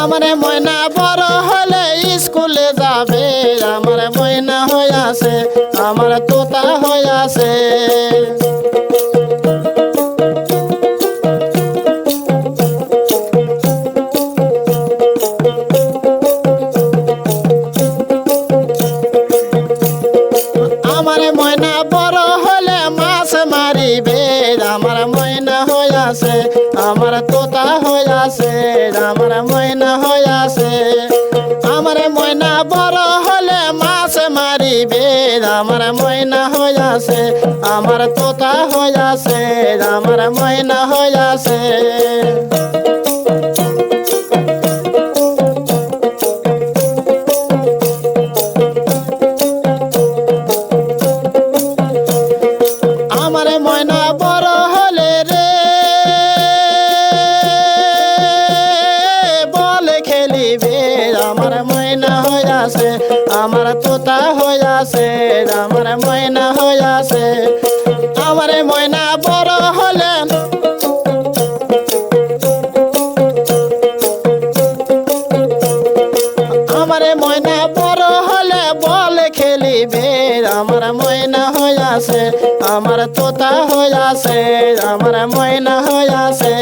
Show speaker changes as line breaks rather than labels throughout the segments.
আমার ময়না বড় হলে স্কুলে যাবে, আমার ময়না হইয়াছে, আমার তোতা হইয়াছে। আমার ময়না বড় হলে মাছ মারিবে, আমার ময়না হইয়াছে, আমার তোতা হইয়াছে, আমার ময়না হইয়াছে। আমার ময়না বড় হলে মাছ মারিবে, আমার ময়না হইয়াছে, আমার তোতা হইয়াছে, আমার ময়না হইয়াছে। আমার ময়না বড় হলে রে বলে খেলিবে, আমার ময়না হইয়াছে, আমার তোতা হইয়াছে, আমার ময়না হইয়াছে। আমার ময়না বড় হলে আমার ময়না বড় হলে বলে খেলিবে, আমার ময়না হইয়াছে, আমার তোতা হইয়াছে, আমার ময়না হইয়াছে।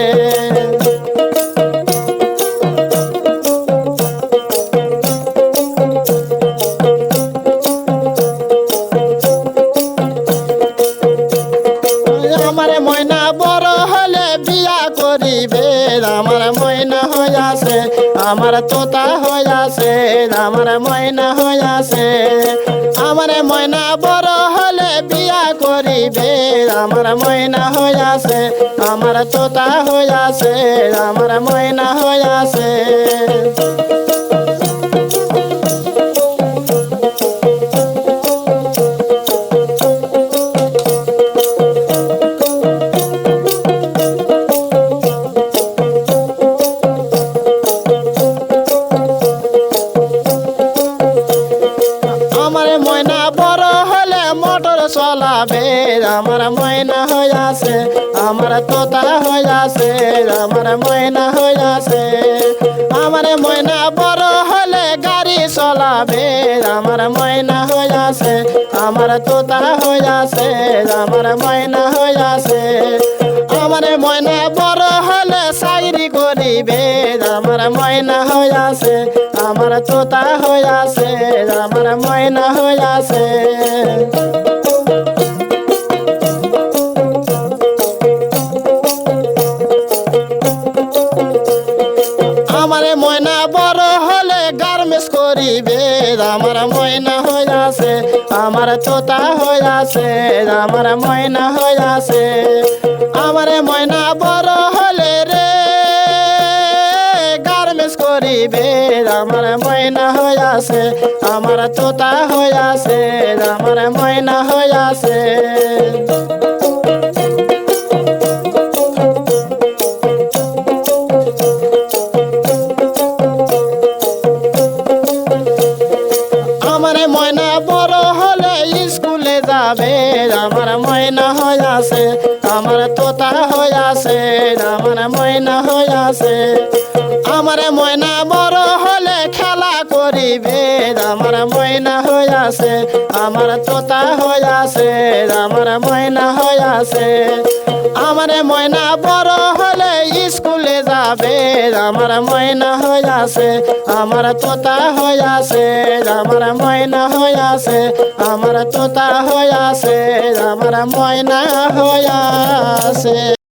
আমার ময়না বড় হলে বিয়া করিবে, আমার ময়না হইয়াছে, আমার তোতা হইয়াছে, আমার ময়না হইয়াছে। আমার ময়না বড় হলে বিয়া করিবে, আমার ময়না হইয়াছে, আমার তোতা হইয়াছে, আমার ময়না হইয়াছে। আমার ময়না বড় হলে মোটর চলাবে, আমার ময়না হইয়াছে, আমার তোতা হইয়াছে, আমার ময়না হইয়াছে। আমার ময়না বড় হলে গাড়ি চলাবে, আমার ময়না হইয়াছে, আমার তোতা হইয়াছে, আমার ময়না হইয়াছে। আমার ময়না বড় হলে চাকরি করিবে, আমার ময়না হইয়াছে, আমার তোতা হইয়াছে, আমার ময়না হইয়াছে। আমার ময়না বড় হলে গার্মেন্টস করিবে, আমার ময়না হইয়াছে, আমার তোতা হইয়াছে, আমার ময়না হইয়াছে। আমার ময়না বড় হলে রে গার্মেন্টস করিবে, আমার ময়না হইয়াছে, আমার তোতা হইয়াছে, আমার ময়না হইয়াছে। আমার ময়না বড় হলে স্কুলে যাবে, আমার ময়না হইয়াছে, আমার তোতা হইয়াছে, আমার ময়না হইয়াছে। আমার ময়না বড় হলে খেলা করিবে, আমার ময়না হইয়াছে, আমার তোতা হইয়াছে, আমার ময়না হইয়াছে। আমার ময়না বড় হলে স্কুলে যাবে, আমার ময়না হইয়াছে, আমার তোতা হইয়াছে, আমার ময়না হইয়াছে, আমার তোতা হইয়াছে, আমার ময়না হইয়াছে।